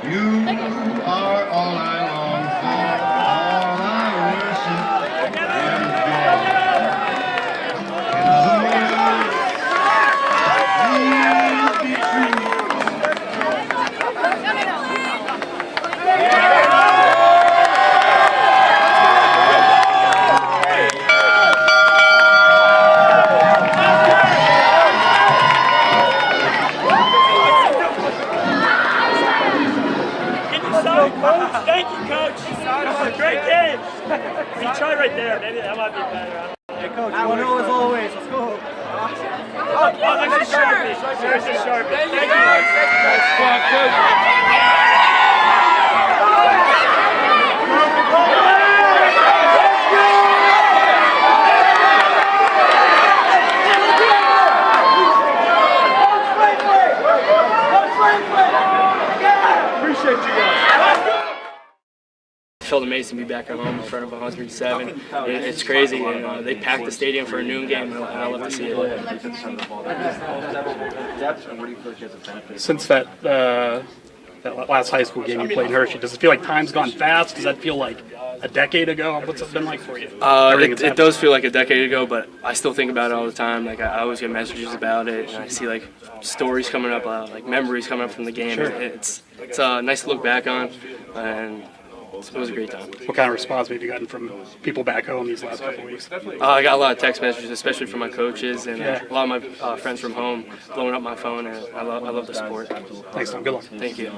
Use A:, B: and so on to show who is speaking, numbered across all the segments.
A: You are all I long for, all I worship and adore. In the world, please be true.
B: Thank you, Coach. Great game. You try right there. Maybe that might be better. Hey, Coach. I know as always. Let's go. Oh, that's a Sharpie. There's a Sharpie. Thank you, Coach. Appreciate you guys.
C: It felt amazing to be back at home in front of 107. It's crazy. And, they packed the stadium for a noon game, and I love to see it.
D: Since that last high school game you played in Hershey, does it feel like time's gone fast? Does that feel like a decade ago? What's it been like for you?
C: It does feel like a decade ago, but I still think about it all the time. Like I always get messages about it, and I see like stories coming up, like memories coming up from the game.
D: Sure.
C: It's nice to look back on, and it was a great time.
D: What kind of response have you gotten from people back home these last couple of weeks?
C: I got a lot of text messages, especially from my coaches and
D: Yeah.
C: a lot of my friends from home blowing up my phone, and I love the sport.
D: Thanks, Tom. Good luck.
C: Thank you.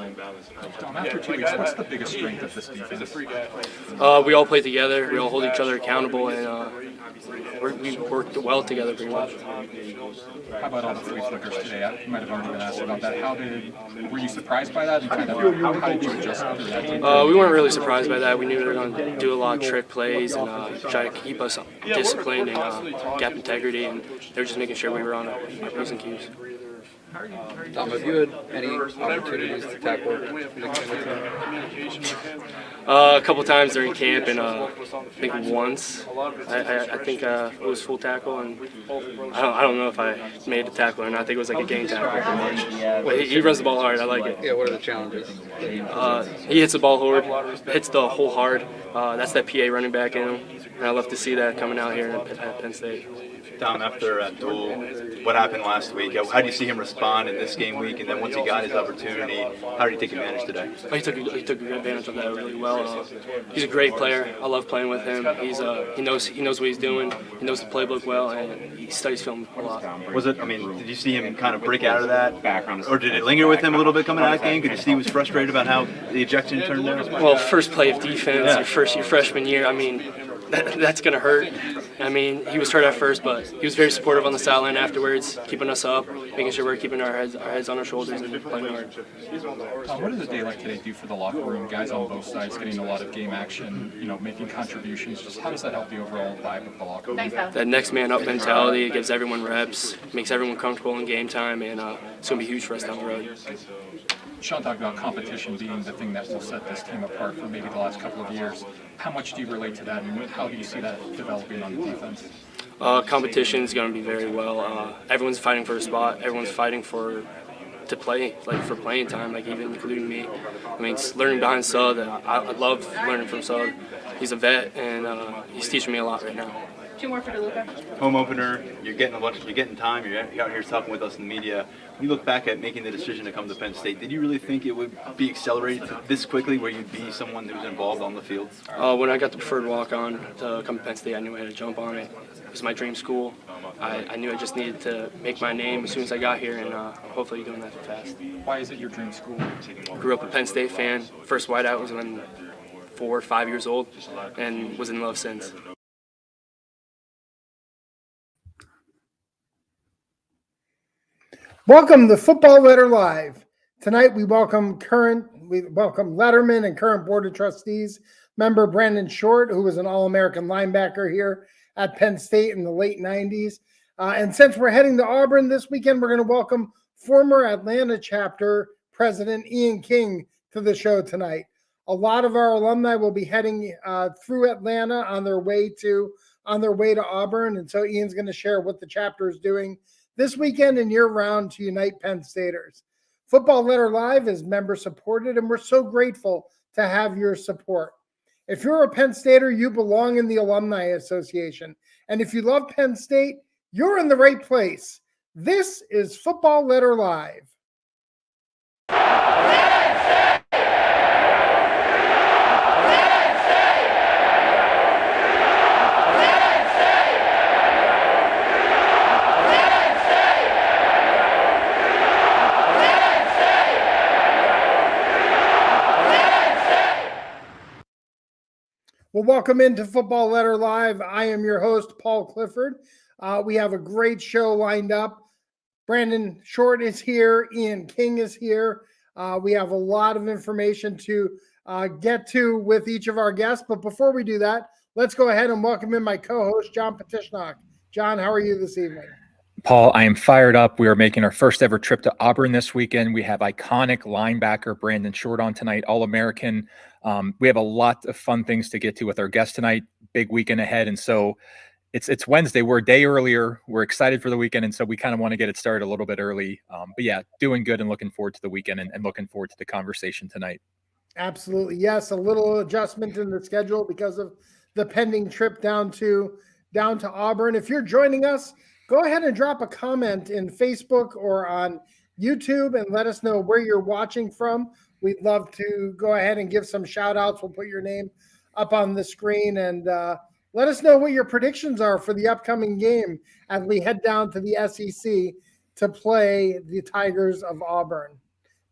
E: Tom, after 2 weeks, what's the biggest strength of this defense?
C: We all play together. We all hold each other accountable, and we worked well together pretty much.
E: How about all the free flickers today? You might have already been asked about that. Were you surprised by that? And kind of, how did you adjust to that?
C: We weren't really surprised by that. We knew they were going to do a lot of trick plays and try to keep us disciplined and gap integrity, and they were just making sure we were on our P's and Q's.
F: Tom, have you had any opportunities to tackle
C: A couple times during camp, and I think once. I think it was full tackle, and I don't know if I made a tackle or not. I think it was like a gang tackle pretty much. But he runs the ball hard. I like it.
F: Yeah, what are the challenges?
C: He hits the ball hard, hits the hole hard. That's that PA running back in him, and I love to see that coming out here at Penn State.
G: Tom, after that duel, what happened last week? How do you see him respond in this game week? And then once he got his opportunity, how did he take advantage today?
C: He took good advantage of that really well. He's a great player. I love playing with him. He knows what he's doing. He knows the playbook well, and he studies film a lot.
G: Did you see him kind of break out of that? Or did it linger with him a little bit coming out of that game? Could you see he was frustrated about how the ejection turned out?
C: Well, first play of defense, your freshman year, that's going to hurt. He was hurt at first, but he was very supportive on the sideline afterwards, keeping us up, making sure we're keeping our heads on our shoulders and playing hard.
E: What did a day like today do for the locker room? Guys on both sides getting a lot of game action, making contributions. Just how does that help the overall vibe of the locker room?
C: That next man up mentality, it gives everyone reps, makes everyone comfortable in game time, and it's going to be huge for us down the road.
E: Sean talked about competition being the thing that will set this team apart for maybe the last couple of years. How much do you relate to that, and how do you see that developing on the defense?
C: Competition is going to be very well. Everyone's fighting for a spot. Everyone's fighting to play, for playing time, even including me. Learning behind Sud, I love learning from Sud. He's a vet, and he's teaching me a lot right now.
H: Two more for DeLuca.
G: Home opener, you're getting time, you're out here talking with us in the media. When you look back at making the decision to come to Penn State, did you really think it would be accelerated this quickly where you'd be someone who's involved on the field?
C: When I got the preferred walk-on to come to Penn State, I knew I had to jump on it. It was my dream school. I knew I just needed to make my name as soon as I got here, and hopefully doing that fast.
E: Why is it your dream school?
C: Grew up a Penn State fan. First whiteout was when 4 or 5 years old, and was in love since.
I: Welcome to Football Letter Live. Tonight we welcome Letterman and current Board of Trustees member Brandon Short, who was an All-American linebacker here at Penn State in the late 90s. And since we're heading to Auburn this weekend, we're going to welcome former Atlanta chapter president Ian King to the show tonight. A lot of our alumni will be heading through Atlanta on their way to Auburn, and so Ian's going to share what the chapter is doing this weekend and year-round to unite Penn Staters. Football Letter Live is member supported, and we're so grateful to have your support. If you're a Penn Stater, you belong in the Alumni Association. And if you love Penn State, you're in the right place. This is Football Letter Live. Well, welcome into Football Letter Live. I am your host, Paul Clifford. We have a great show lined up. Brandon Short is here. Ian King is here. We have a lot of information to get to with each of our guests. But before we do that, let's go ahead and welcome in my co-host, John Petishnock. John, how are you this evening?
H: Paul, I am fired up. We are making our first ever trip to Auburn this weekend. We have iconic linebacker Brandon Short on tonight, All-American. We have a lot of fun things to get to with our guest tonight. Big weekend ahead. And so it's Wednesday. We're a day earlier. We're excited for the weekend. And so we kind of want to get it started a little bit early. But yeah, doing good and looking forward to the weekend and looking forward to the conversation tonight.
I: Absolutely. Yes, a little adjustment in the schedule because of the pending trip down to Auburn. If you're joining us, go ahead and drop a comment in Facebook or on YouTube and let us know where you're watching from. We'd love to go ahead and give some shout outs. We'll put your name up on the screen and let us know what your predictions are for the upcoming game as we head down to the SEC to play the Tigers of Auburn.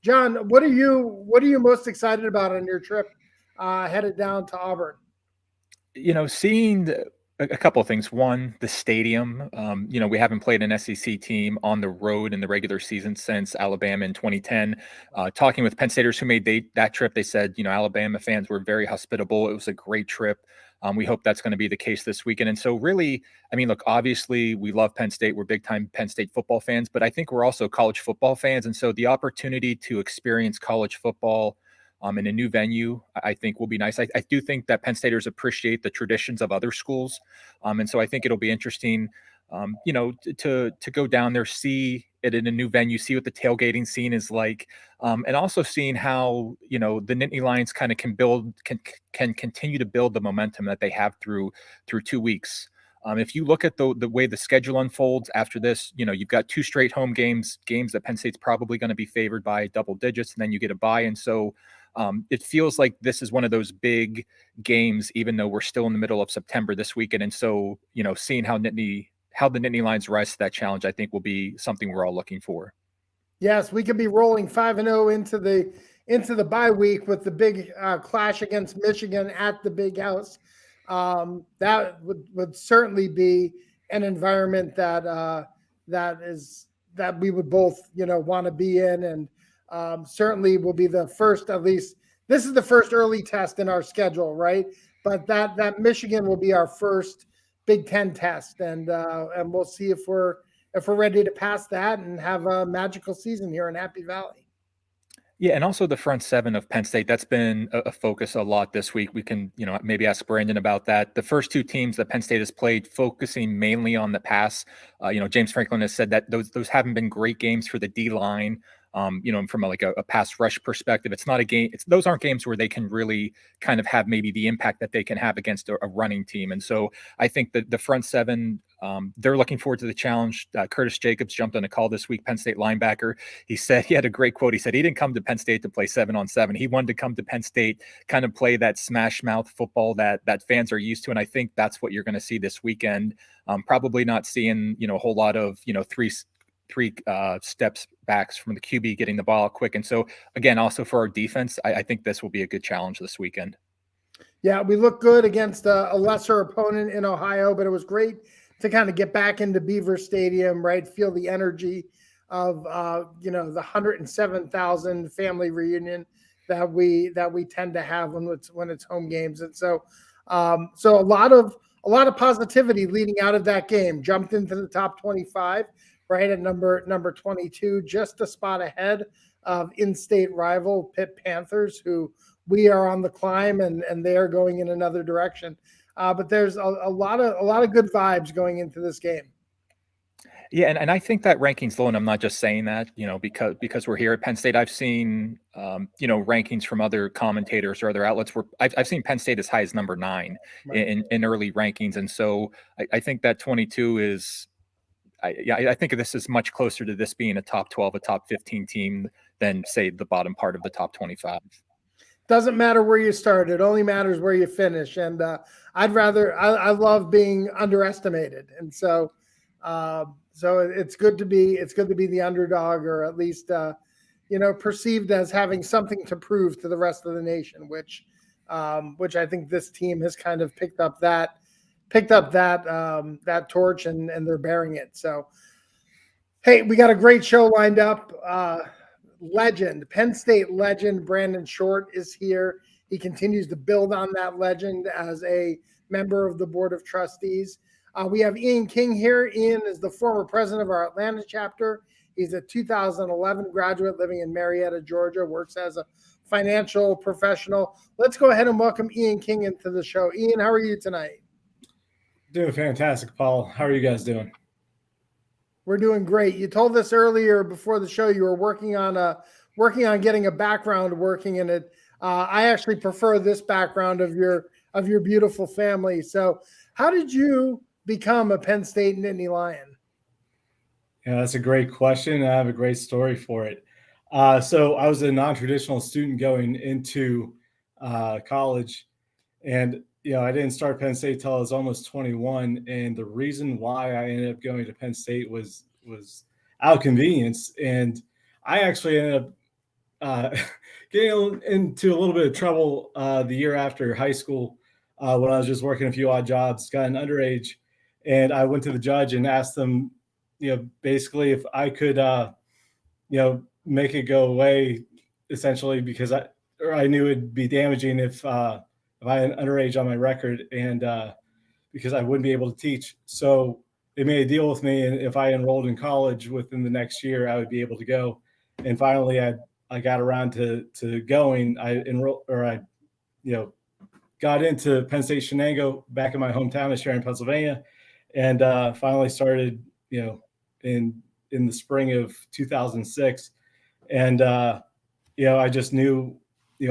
I: John, what are you most excited about on your trip headed down to Auburn?
H: You know, seeing a couple of things. One, the stadium. We haven't played an SEC team on the road in the regular season since Alabama in 2010. Talking with Penn Staters who made that trip, they said, Alabama fans were very hospitable. It was a great trip. We hope that's going to be the case this weekend. And so really, look, obviously we love Penn State. We're big time Penn State football fans, but I think we're also college football fans. And so the opportunity to experience college football in a new venue, I think will be nice. I do think that Penn Staters appreciate the traditions of other schools. And so I think it'll be interesting, to go down there, see it in a new venue, see what the tailgating scene is like. And also seeing how, the Nittany Lions kind of can continue to build the momentum that they have through 2 weeks. If you look at the way the schedule unfolds after this, you've got 2 straight home games that Penn State's probably going to be favored by double digits, and then you get a bye. And so it feels like this is one of those big games, even though we're still in the middle of September this weekend. And so, seeing how the Nittany Lions rise to that challenge, I think will be something we're all looking for.
I: Yes, we could be rolling 5-0 into the bye week with the big clash against Michigan at the Big House. That would certainly be an environment that we would both want to be in, and certainly will be the first. At least this is the first early test in our schedule, right? But that Michigan will be our first Big Ten test, and we'll see if we're ready to pass that and have a magical season here in Happy Valley.
H: Yeah, and also the front seven of Penn State, that's been a focus a lot this week. We can, maybe ask Brandon about that. The first 2 teams that Penn State has played, focusing mainly on the pass. James Franklin has said that those haven't been great games for the D-line. From a pass rush perspective, it's not a game. Those aren't games where they can really kind of have maybe the impact that they can have against a running team. And so I think that the front seven, they're looking forward to the challenge. Curtis Jacobs jumped on a call this week, Penn State linebacker. He said, he had a great quote. He said he didn't come to Penn State to play 7-on-7. He wanted to come to Penn State, kind of play that smash mouth football that fans are used to. And I think that's what you're going to see this weekend. Probably not seeing, a whole lot of, three steps backs from the QB getting the ball quick. And so again, also for our defense, I think this will be a good challenge this weekend.
I: Yeah, we look good against a lesser opponent in Ohio, but it was great to kind of get back into Beaver Stadium, right? Feel the energy of the 107,000 family reunion that we tend to have when it's home games. And so so a lot of positivity leading out of that game. Jumped into the top 25, right at number 22, just a spot ahead of in-state rival Pitt Panthers, who we are on the climb and they are going in another direction. But there's a lot of good vibes going into this game.
H: Yeah, and I think that ranking's low, and I'm not just saying that, because we're here at Penn State. I've seen, rankings from other commentators or other outlets where I've seen Penn State as high as number 9 in early rankings, and so I think that 22 is. I think this is much closer to this being a top 12, a top 15 team than say the bottom part of the top 25.
I: Doesn't matter where you start; it only matters where you finish. And I love being underestimated, and so it's good to be the underdog, or at least perceived as having something to prove to the rest of the nation, which I think this team has kind of picked up that torch, and they're bearing it. So, hey, we got a great show lined up. Penn State legend Brandon Short is here. He continues to build on that legend as a member of the Board of Trustees. We have Ian King here. Ian is the former president of our Atlanta chapter. He's a 2011 graduate living in Marietta, Georgia, works as a financial professional. Let's go ahead and welcome Ian King into the show. Ian, how are you tonight?
J: Doing fantastic, Paul. How are you guys doing?
I: We're doing great. You told us earlier before the show you were working on getting a background working in it. I actually prefer this background of your beautiful family. So, how did you become a Penn State Nittany Lion?
J: Yeah, that's a great question. I have a great story for it. So I was a non-traditional student going into college, and I didn't start Penn State till I was almost 21. And the reason why I ended up going to Penn State was out of convenience. And I actually ended up getting into a little bit of trouble the year after high school when I was just working a few odd jobs, got an underage, and I went to the judge and asked them, basically if I could, make it go away, essentially, because I knew it'd be damaging if I had an underage on my record, and because I wouldn't be able to teach. So they made a deal with me, and if I enrolled in college within the next year, I would be able to go. And finally, I got around to going. I enrolled, or I, got into Penn State Shenango back in my hometown of Sharon, Pennsylvania, and finally started, in the spring of 2006. And I just knew,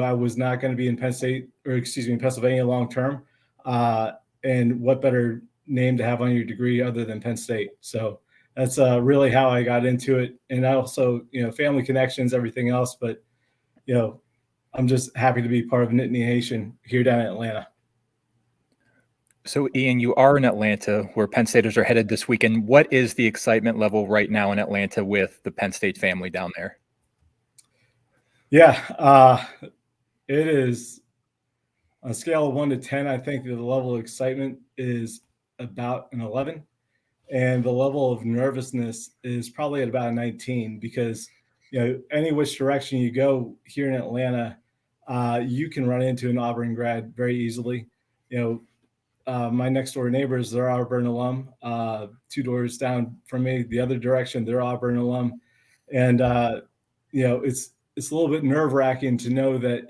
J: I was not going to be in Pennsylvania long term. And what better name to have on your degree other than Penn State? So that's really how I got into it. And I also, family connections, everything else. But, I'm just happy to be part of Nittany Nation here down in Atlanta.
H: So, Ian, you are in Atlanta, where Penn Staters are headed this weekend. What is the excitement level right now in Atlanta with the Penn State family down there?
J: Yeah, it is on a scale of 1 to 10. I think that the level of excitement is about an 11, and the level of nervousness is probably at about a 19, because any which direction you go here in Atlanta, you can run into an Auburn grad very easily. My next door neighbors, they're Auburn alum. 2 doors down from me, the other direction, they're Auburn alum. And, it's a little bit nerve wracking to know that,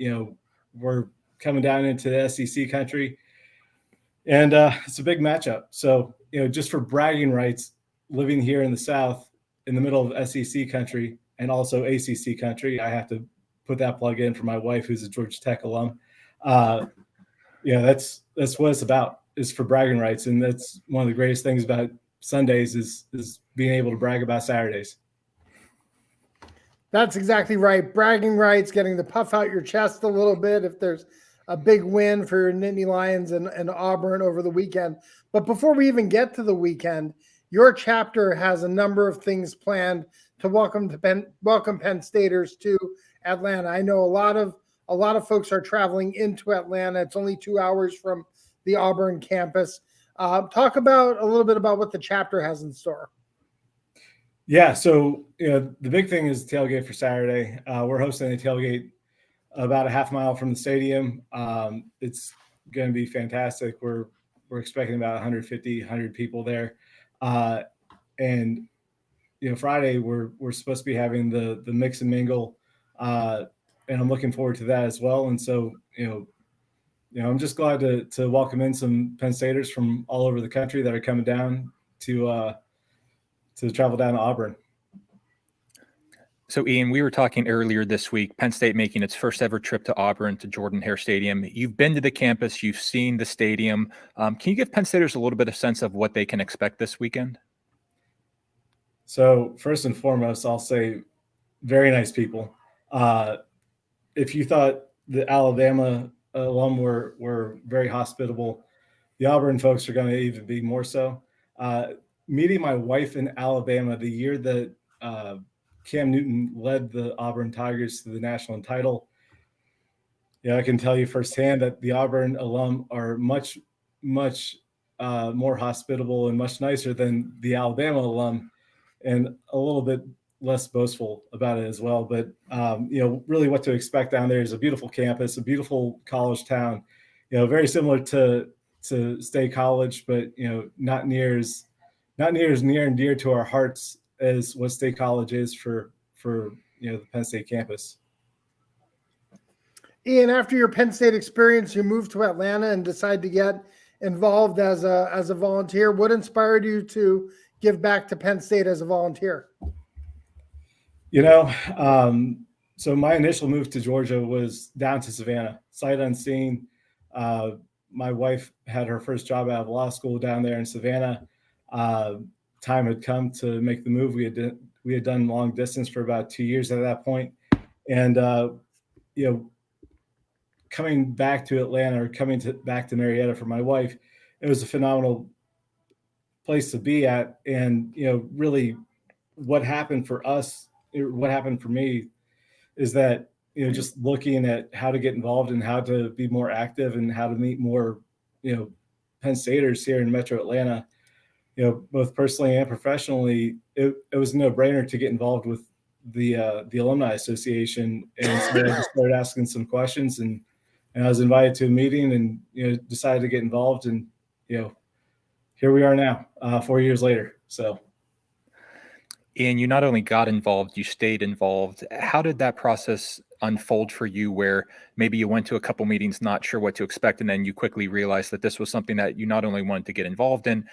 J: we're coming down into the SEC country, and it's a big matchup. So, just for bragging rights, living here in the South, in the middle of SEC country and also ACC country, I have to put that plug in for my wife, who's a Georgia Tech alum. That's what it's about, is for bragging rights. And that's one of the greatest things about Sundays is being able to brag about Saturdays.
I: That's exactly right. Bragging rights, getting to puff out your chest a little bit if there's a big win for your Nittany Lions and Auburn over the weekend. But before we even get to the weekend, your chapter has a number of things planned to welcome Penn Staters to Atlanta. I know a lot of folks are traveling into Atlanta. It's only 2 hours from the Auburn campus. Talk a little bit about what the chapter has in store.
J: Yeah, so the big thing is the tailgate for Saturday. We're hosting a tailgate about a half mile from the stadium. It's going to be fantastic. We're expecting about 100 people there, and Friday we're supposed to be having the mix and mingle, and I'm looking forward to that as well. And so I'm just glad to welcome in some Penn Staters from all over the country that are coming down to travel down to Auburn.
H: So, Ian, we were talking earlier this week, Penn State making its first ever trip to Auburn, to Jordan-Hare Stadium. You've been to the campus, you've seen the stadium. Can you give Penn Staters a little bit of sense of what they can expect this weekend?
J: So first and foremost, I'll say very nice people. If you thought the Alabama alum were very hospitable, the Auburn folks are going to even be more so. Meeting my wife in Alabama the year that Cam Newton led the Auburn Tigers to the national title, I can tell you firsthand that the Auburn alum are much more hospitable and much nicer than the Alabama alum, and a little bit less boastful about it as well. But really what to expect down there is a beautiful campus, a beautiful college town, very similar to State College, but not near as near and dear to our hearts as what State College is for the Penn State campus.
I: Ian, after your Penn State experience, you moved to Atlanta and decided to get involved as a volunteer. What inspired you to give back to Penn State as a volunteer?
J: So my initial move to Georgia was down to Savannah, sight unseen. My wife had her first job out of law school down there in Savannah. Time had come to make the move. We had done long distance for about 2 years at that point. And, coming back to Atlanta or back to Marietta for my wife, it was a phenomenal place to be at. And, really what happened for us, what happened for me is that, just looking at how to get involved and how to be more active and how to meet more, Penn Staters here in Metro Atlanta, both personally and professionally, it was a no-brainer to get involved with the Alumni Association. And so I just started asking some questions, and I was invited to a meeting and, decided to get involved. And, here we are now, 4 years later. So.
H: And you not only got involved, you stayed involved. How did that process unfold for you, where maybe you went to a couple meetings, not sure what to expect, and then you quickly realized that this was something that you not only wanted to get involved in,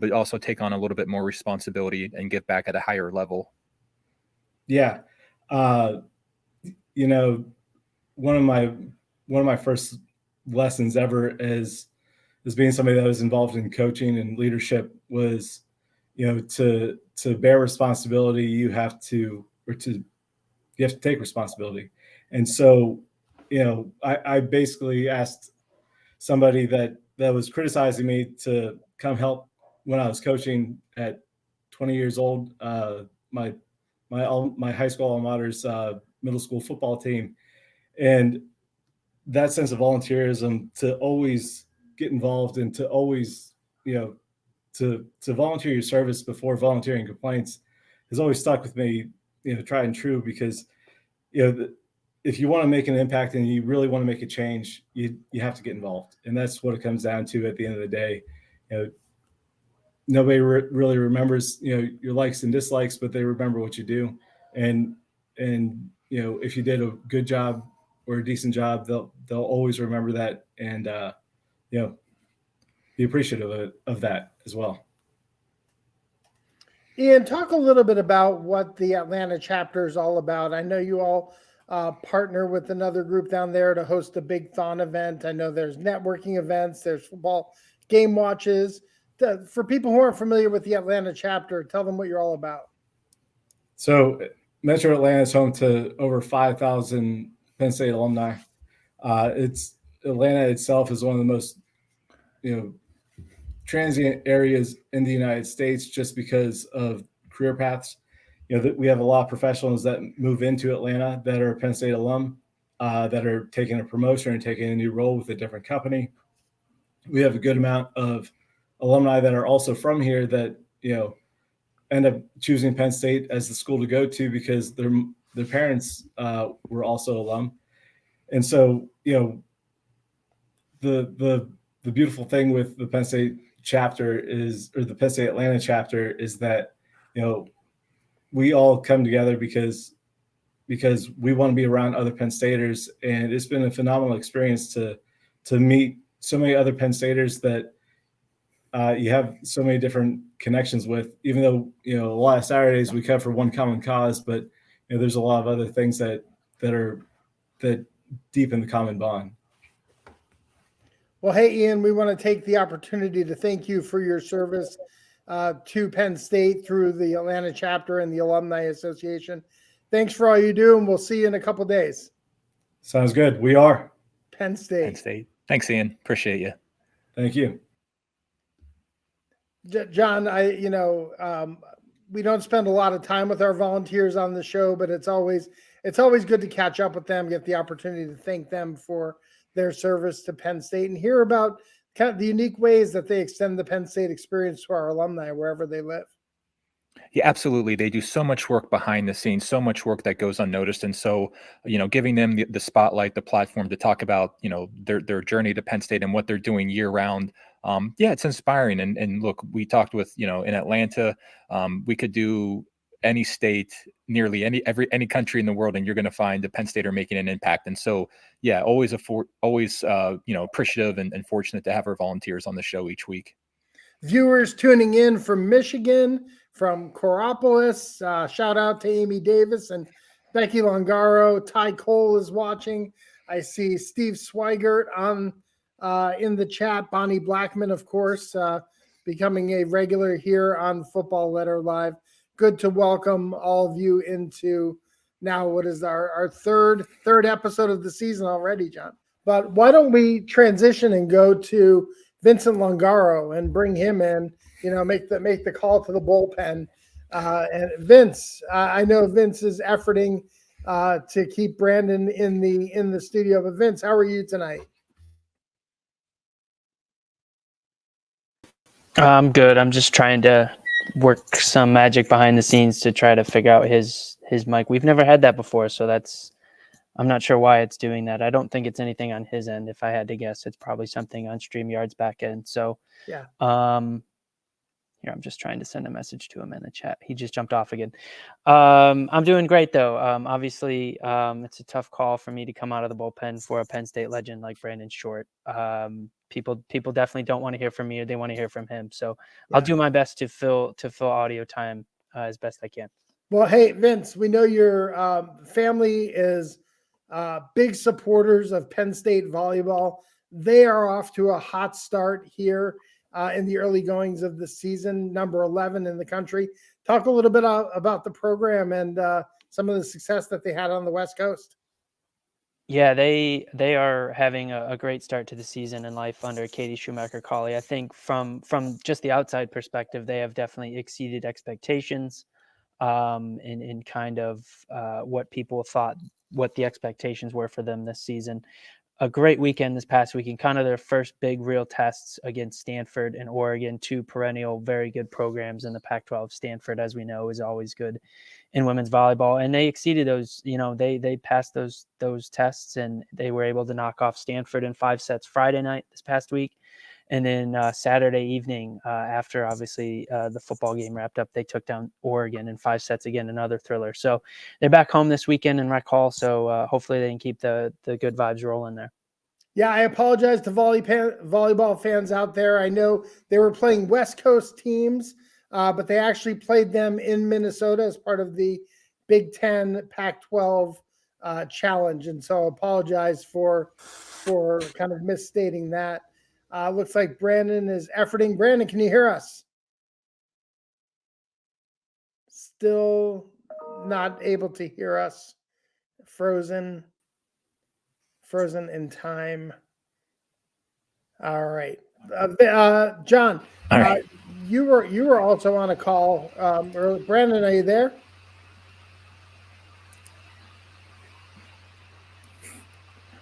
H: but also take on a little bit more responsibility and give back at a higher level?
J: Yeah. One of my first lessons ever as being somebody that was involved in coaching and leadership was, to bear responsibility, you have to take responsibility. And so, I basically asked somebody that was criticizing me to come help when I was coaching at 20 years old, my high school alma mater's middle school football team. And that sense of volunteerism, to always get involved and to always, to volunteer your service before volunteering complaints has always stuck with me, tried and true, because, if you want to make an impact and you really want to make a change, you have to get involved. And that's what it comes down to at the end of the day. Nobody really remembers, your likes and dislikes, but they remember what you do. And if you did a good job or a decent job, they'll always remember that, and, be appreciative of that as well.
I: Ian, talk a little bit about what the Atlanta chapter is all about. I know you all partner with another group down there to host a big Thon event. I know there's networking events, there's football game watches. For people who aren't familiar with the Atlanta chapter, tell them what you're all about.
J: So Metro Atlanta is home to over 5,000 Penn State alumni. Atlanta itself is one of the most, transient areas in the United States, just because of career paths. We have a lot of professionals that move into Atlanta that are Penn State alum, that are taking a promotion and taking a new role with a different company. We have a good amount of alumni that are also from here that, end up choosing Penn State as the school to go to because their parents were also alum. And so, the beautiful thing with the Penn State chapter or the Penn State Atlanta chapter is that, we all come together because we want to be around other Penn Staters. And it's been a phenomenal experience to meet so many other Penn Staters that you have so many different connections with, even though, a lot of Saturdays we cut for one common cause, but there's a lot of other things that deepen the common bond.
I: Well, hey, Ian, we want to take the opportunity to thank you for your service to Penn State through the Atlanta chapter and the Alumni Association. Thanks for all you do, and we'll see you in a couple days.
J: Sounds good. We are
I: Penn State.
H: Penn State. Thanks, Ian. Appreciate you.
J: Thank you.
I: John, we don't spend a lot of time with our volunteers on the show, but it's always good to catch up with them, get the opportunity to thank them for their service to Penn State and hear about kind of the unique ways that they extend the Penn State experience to our alumni wherever they live.
H: Yeah, absolutely. They do so much work behind the scenes, so much work that goes unnoticed. And so, giving them the spotlight, the platform to talk about, their journey to Penn State and what they're doing year round. It's inspiring. And look, we talked with, in Atlanta, we could do any state, nearly any country in the world, and you're going to find the Penn State are making an impact. And so, always appreciative and fortunate to have our volunteers on the show each week.
I: Viewers tuning in from Michigan, from Coraopolis, shout out to Amy Davis and Becky Longaro. Ty Cole is watching. I see Steve Swigert on in the chat. Bonnie Blackman, of course, becoming a regular here on Football Letter Live. Good to welcome all of you into now what is our third episode of the season already, John. But why don't we transition and go to Vincent Longaro and bring him in, make the call to the bullpen. And Vince, I know Vince is efforting to keep Brandon in the studio. But Vince, how are you tonight?
K: I'm good. I'm just trying to work some magic behind the scenes to try to figure out his mic. We've never had that before, so I'm not sure why it's doing that. I don't think it's anything on his end. If I had to guess, it's probably something on StreamYard's back end. So
I: yeah.
K: Here, I'm just trying to send a message to him in the chat. He just jumped off again. I'm doing great though. Obviously, it's a tough call for me to come out of the bullpen for a Penn State legend like Brandon Short. People definitely don't want to hear from me, or they want to hear from him. So I'll do my best to fill audio time as best I can.
I: Well, hey Vince, we know your family is big supporters of Penn State volleyball. They are off to a hot start here in the early goings of the season, number 11 in the country. Talk a little bit about the program and some of the success that they had on the West Coast.
K: Yeah, they are having a great start to the season in life under Katie Schumacher-Colley. I think from just the outside perspective, they have definitely exceeded expectations in kind of what people thought, what the expectations were for them this season. A great weekend this past weekend, kind of their first big real tests against Stanford and Oregon, two perennial very good programs in the Pac-12. Stanford, as we know, is always good in women's volleyball, and they exceeded those. They passed those tests, and they were able to knock off Stanford in 5 sets Friday night this past week. And then Saturday evening, after obviously the football game wrapped up, they took down Oregon in 5 sets again, another thriller. So they're back home this weekend in Rec Hall. So hopefully they can keep the good vibes rolling there.
I: Yeah, I apologize to volleyball fans out there. I know they were playing West Coast teams, but they actually played them in Minnesota as part of the Big Ten Pac-12 challenge. And so I apologize for kind of misstating that. Looks like Brandon is efforting. Brandon, can you hear us? Still not able to hear us. Frozen in time. All right. John,
H: all right.
I: You were also on a call. Brandon, are you there?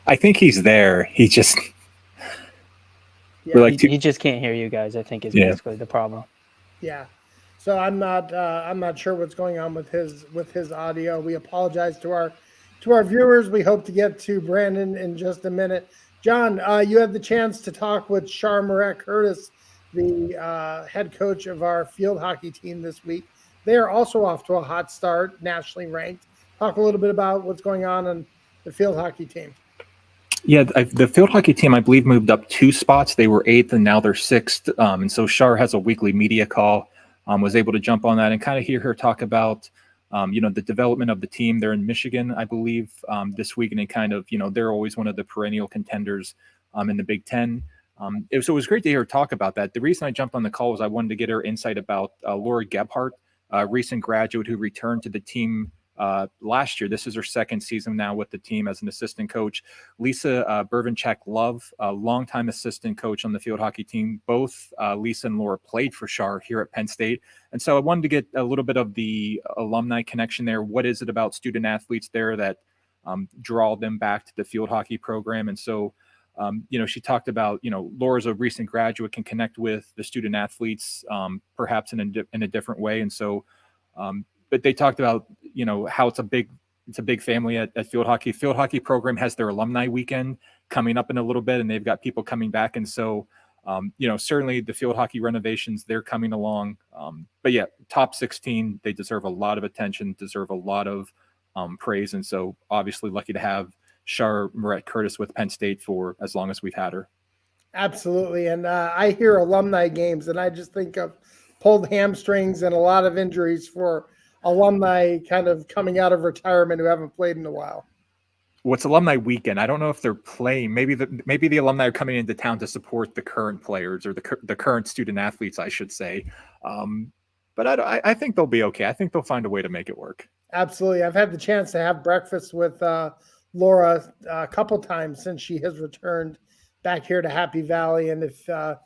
H: I think he's there. He just...
K: Yeah, he just can't hear you guys, I think is basically the problem.
I: Yeah. So I'm not sure what's going on with his audio. We apologize to our viewers. We hope to get to Brandon in just a minute. John, you had the chance to talk with Char Marek Curtis, the head coach of our field hockey team this week. They are also off to a hot start, nationally ranked. Talk a little bit about what's going on the field hockey team.
H: Yeah, the field hockey team, I believe, moved up 2 spots. They were 8th, and now they're 6th. And so Char has a weekly media call was able to jump on that and kind of hear her talk about, the development of the team. They're in Michigan, I believe, this week, and they kind of, they're always one of the perennial contenders in the Big Ten. So it was great to hear her talk about that. The reason I jumped on the call was I wanted to get her insight about Laura Gebhardt, a recent graduate who returned to the team last year. This is her second season now with the team as an assistant coach. Lisa Bervinchak-Love, a longtime assistant coach on the field hockey team. Both Lisa and Laura played for Shar here at Penn State. And so I wanted to get a little bit of the alumni connection there. What is it about student athletes there that draw them back to the field hockey program? And so, she talked about, Laura's a recent graduate, can connect with the student athletes perhaps in a different way. And so, but they talked about, how it's a big family at field hockey. Field hockey program has their alumni weekend coming up in a little bit, and they've got people coming back. And so, certainly the field hockey renovations, they're coming along. But yeah, top 16, they deserve a lot of attention, deserve a lot of praise. And so obviously lucky to have Shar Moret-Curtis with Penn State for as long as we've had her.
I: Absolutely. And I hear alumni games, and I just think of pulled hamstrings and a lot of injuries for alumni kind of coming out of retirement who haven't played in a while.
H: What's alumni weekend? I don't know if they're playing. Maybe the alumni are coming into town to support the current players or the current student athletes, I should say. But I think they'll be okay. I think they'll find a way to make it work. Absolutely.
I: I've had the chance to have breakfast with Laura a couple times since she has returned back here to Happy Valley. And if I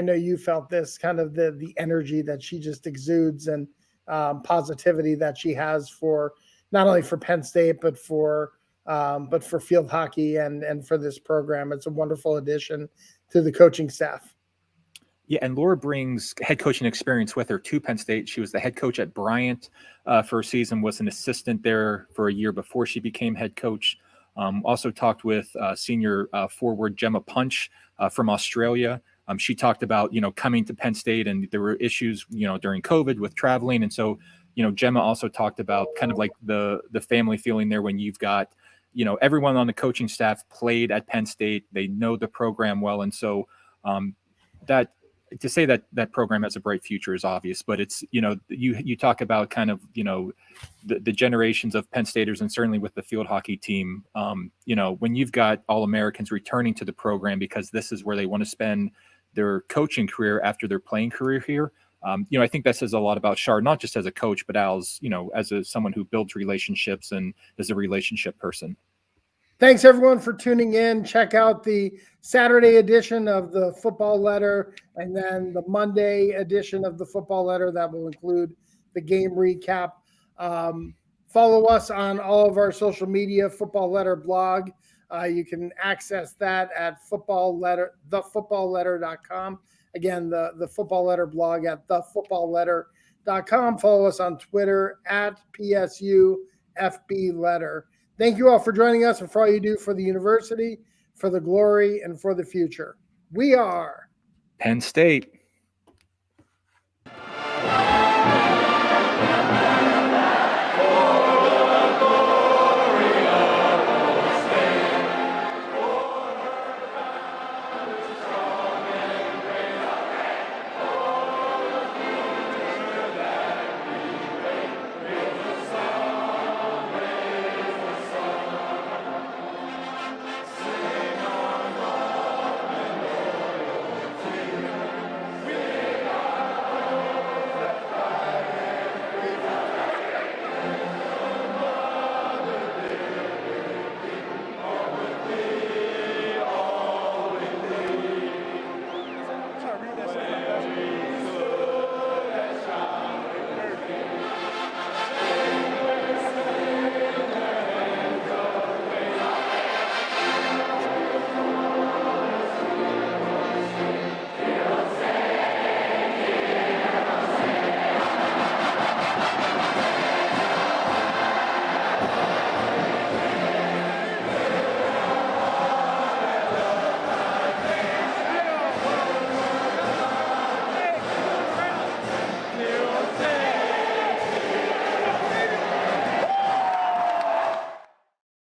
I: know you felt this, kind of the energy that she just exudes and positivity that she has for not only for Penn State, but for field hockey and for this program. It's a wonderful addition to the coaching staff.
H: Yeah, and Laura brings head coaching experience with her to Penn State. She was the head coach at Bryant for a season, was an assistant there for a year before she became head coach. Also talked with senior forward Gemma Punch from Australia. She talked about, coming to Penn State, and there were issues, during COVID with traveling. And so, Gemma also talked about kind of like the family feeling there when you've got, everyone on the coaching staff played at Penn State. They know the program well. And so that to say that program has a bright future is obvious, but it's, you talk about kind of, the generations of Penn Staters, and certainly with the field hockey team, when you've got All-Americans returning to the program because this is where they want to spend their coaching career after their playing career here. I think that says a lot about Shar, not just as a coach, but as someone who builds relationships and is a relationship person.
I: Thanks everyone for tuning in. Check out the Saturday edition of the Football Letter and then the Monday edition of the Football Letter that will include the game recap. Follow us on all of our social media, Football Letter blog. You can access that at thefootballletter.com. Again, the Football Letter blog at thefootballletter.com. Follow us on Twitter at PSUFBLetter. Thank you all for joining us and for all you do for the university, for the glory, and for the future. We are
H: Penn State.